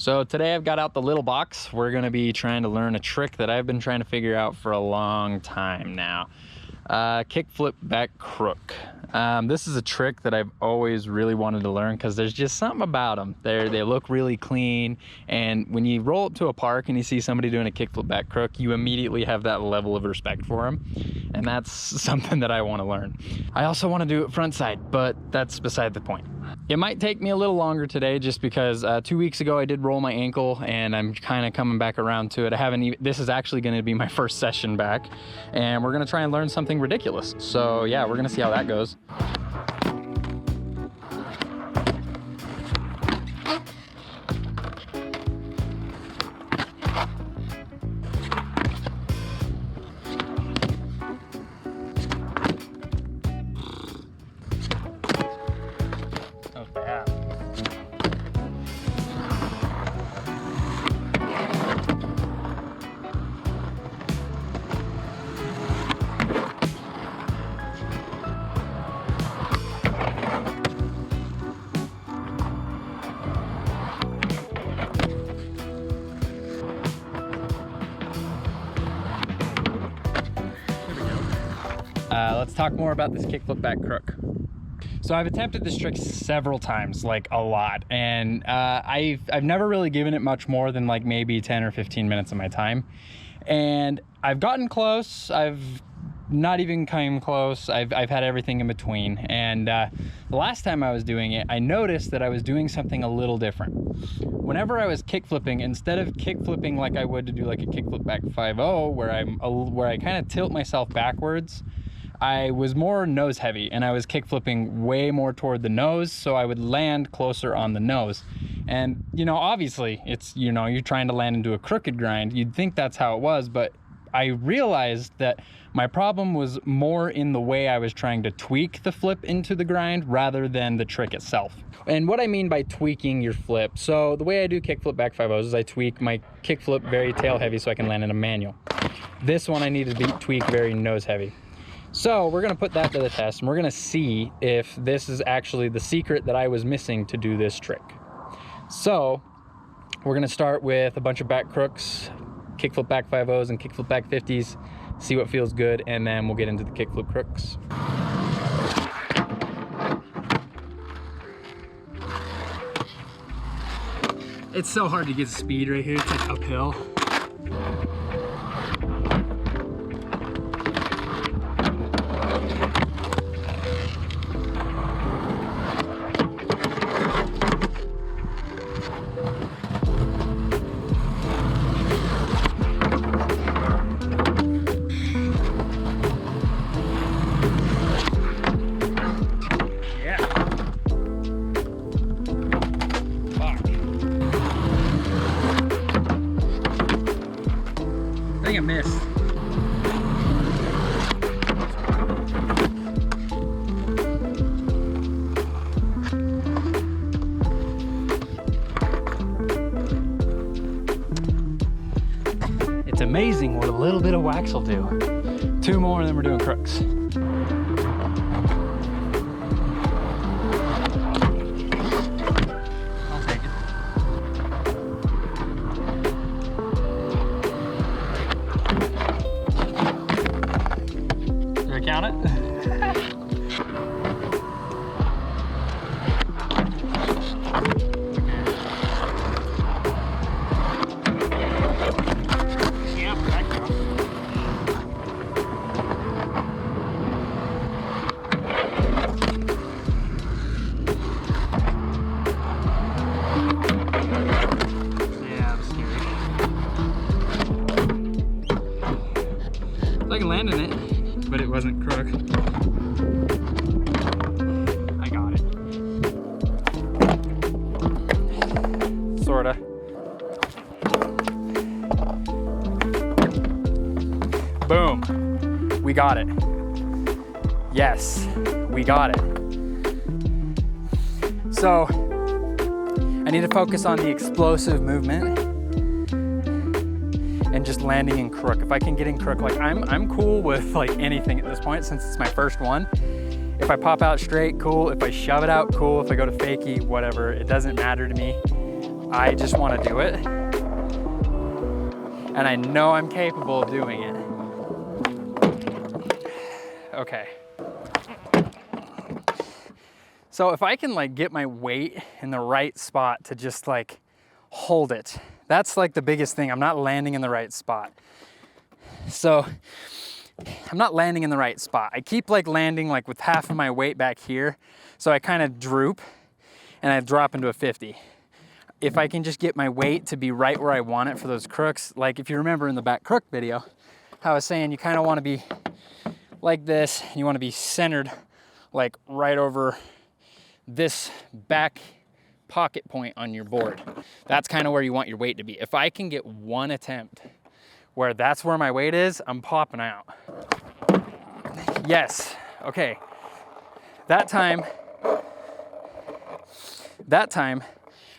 So today I've got out the little box. We're gonna be trying to learn a trick that I've been trying to figure out for a long time now. Kickflip back crook. This is a trick that I've always really wanted to learn because there's just something about them. They look really clean, and when you roll up to a park and you see somebody doing a kickflip back crook, you immediately have that level of respect for them, and that's something that I want to learn. I also want to do it front side, but that's beside the point. It might take me a little longer today just because 2 weeks ago I did roll my ankle and I'm kind of coming back around to it. I haven't even, this is actually going to be my first session back, and we're going to try and learn something ridiculous. So yeah, we're going to see how that goes. Let's talk more about this kickflip back crook. So I've attempted this trick several times, like a lot, and I've never really given it much more than like maybe 10 or 15 minutes of my time. And I've gotten close, I've not even come close, I've had everything in between. And the last time I was doing it, I noticed that I was doing something a little different. Whenever I was kickflipping, instead of kickflipping like I would to do like a kickflip back 5-0, where I kind of tilt myself backwards, I was more nose heavy, and I was kickflipping way more toward the nose, so I would land closer on the nose. And you know, obviously it's, you know, you're trying to land into a crooked grind, you'd think that's how it was, but I realized that my problem was more in the way I was trying to tweak the flip into the grind rather than the trick itself. And what I mean by tweaking your flip, so the way I do kickflip back 5-0s is I tweak my kickflip very tail heavy so I can land in a manual. This one I need to tweak very nose heavy. So we're gonna put that to the test, and we're gonna see if this is actually the secret that I was missing to do this trick. So we're gonna start with a bunch of back crooks, kickflip back 5-0s and kickflip back 50s, see what feels good, and then we'll get into the kickflip crooks. It's so hard to get speed right here, it's like uphill. I think I missed. It's amazing what a little bit of wax will do. 2 more and then we're doing crooks. Count it. I can land in it, but it wasn't crook. I got it. Sorta. Boom. We got it. Yes, we got it. So, I need to focus on the explosive movement and just landing in crook. If I can get in crook, like I'm cool with like anything at this point since it's my first one. If I pop out straight, cool. If I shove it out, cool. If I go to fakie, whatever, it doesn't matter to me. I just want to do it. And I know I'm capable of doing it. Okay. So if I can like get my weight in the right spot to just like hold it, that's like the biggest thing. I'm not landing in the right spot. So I'm not landing in the right spot. I keep like landing like with half of my weight back here. So I kind of droop and I drop into a 50. If I can just get my weight to be right where I want it for those crooks, like if you remember in the back crook video, how I was saying you kind of want to be like this, and you want to be centered like right over this back pocket point on your board. That's kind of where you want your weight to be. If I can get one attempt where that's where my weight is, I'm popping out. Yes, okay. That time,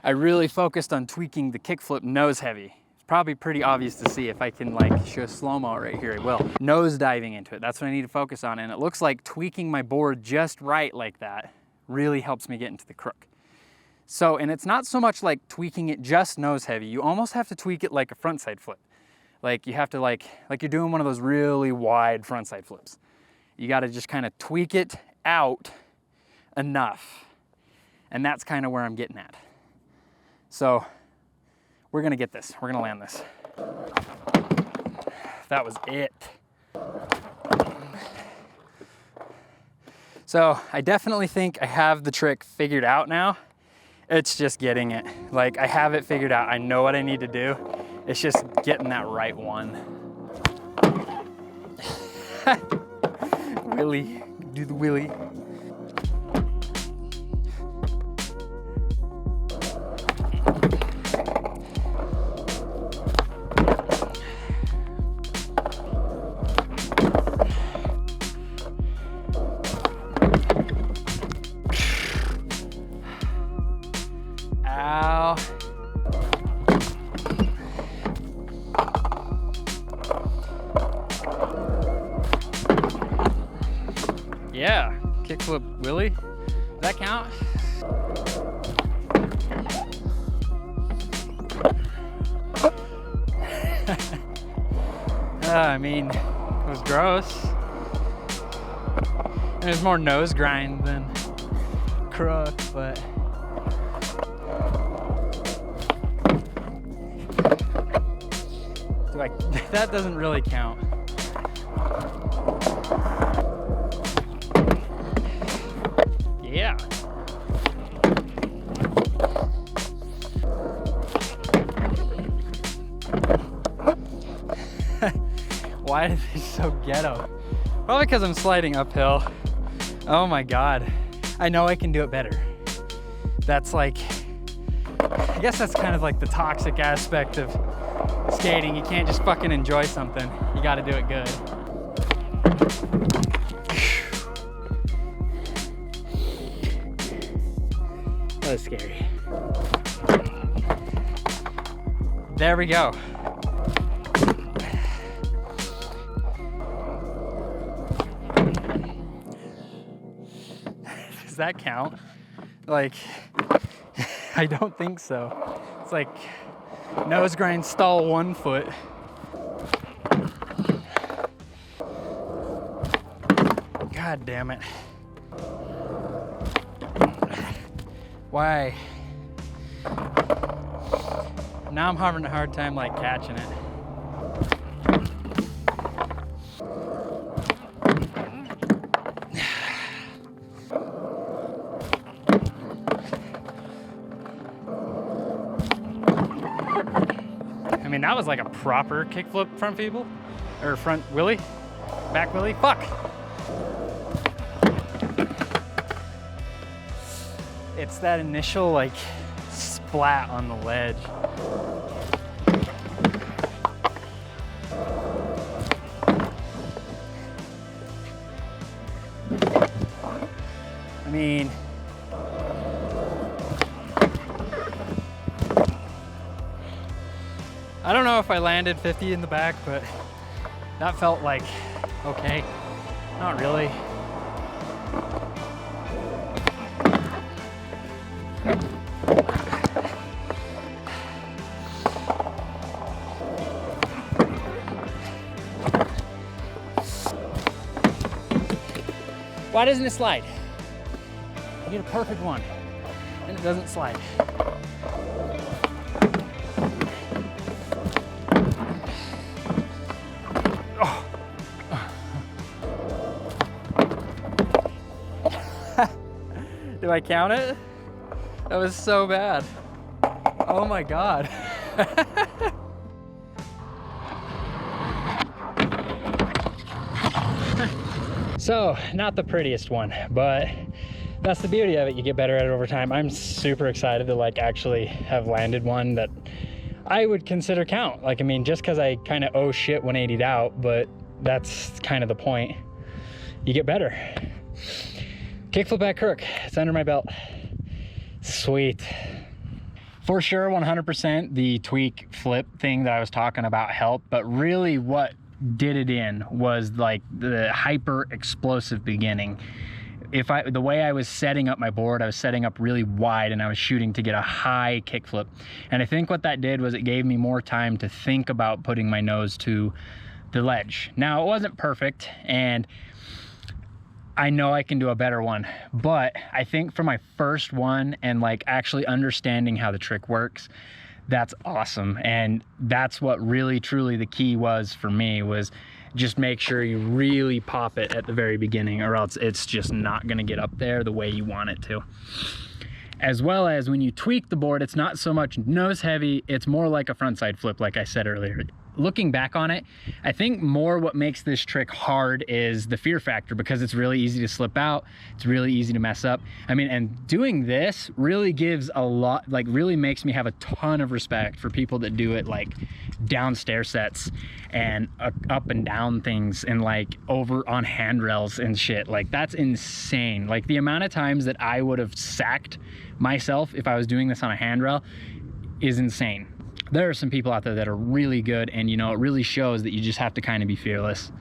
I really focused on tweaking the kickflip nose heavy. It's probably pretty obvious to see. If I can like show slow-mo right here, I will. Nose diving into it, that's what I need to focus on. And it looks like tweaking my board just right like that really helps me get into the crook. So, and it's not so much like tweaking it just nose heavy. You almost have to tweak it like a frontside flip. Like you have to like you're doing one of those really wide frontside flips. You got to just kind of tweak it out enough. And that's kind of where I'm getting at. So we're gonna get this, we're gonna land this. That was it. So I definitely think I have the trick figured out now. It's just getting it. Like I have it figured out. I know what I need to do. It's just getting that right one. Willy, do the willy. Ow. Yeah, kickflip Willy. Does that count? I mean, it was gross. And there's more nose grind than crook, but that doesn't really count. Yeah. Why is it so ghetto? Probably because I'm sliding uphill. Oh my God. I know I can do it better. That's like, I guess that's kind of like the toxic aspect of skating. You can't just fucking enjoy something. You gotta do it good. That was scary. There we go. Does that count? Like, I don't think so. It's like nose grind, stall 1 foot. God damn it. Why? Now I'm having a hard time like catching it. I mean, that was like a proper kickflip front feeble, or front Willy, back Willy. Fuck. It's that initial like splat on the ledge. I mean, I don't know if I landed 50 in the back, but that felt like okay. Not really. Why doesn't it slide? I get a perfect one and it doesn't slide. Oh. Do I count it? That was so bad. Oh my God. So, not the prettiest one, but that's the beauty of it. You get better at it over time. I'm super excited to like actually have landed one that I would consider count. Like, I mean, just cause I kind of owe shit 180'd out, but that's kind of the point. You get better. Kickflip back crook, it's under my belt. Sweet. For sure, 100% the tweak flip thing that I was talking about helped, but really what did it in was like the hyper explosive beginning. The way I was setting up my board, I was setting up really wide and I was shooting to get a high kickflip. And I think what that did was it gave me more time to think about putting my nose to the ledge. Now, it wasn't perfect and I know I can do a better one, but I think for my first one and like actually understanding how the trick works, that's awesome. And that's what really truly the key was for me, was just make sure you really pop it at the very beginning, or else it's just not gonna get up there the way you want it to. As well as when you tweak the board, it's not so much nose heavy, it's more like a frontside flip, like I said earlier. Looking back on it, I think more what makes this trick hard is the fear factor, because it's really easy to slip out, it's really easy to mess up. I mean, and doing this really gives a lot, like really makes me have a ton of respect for people that do it like down stair sets and up and down things and like over on handrails and shit. Like, that's insane. Like, the amount of times that I would have sacked myself if I was doing this on a handrail is insane. There are some people out there that are really good, and you know, it really shows that you just have to kind of be fearless.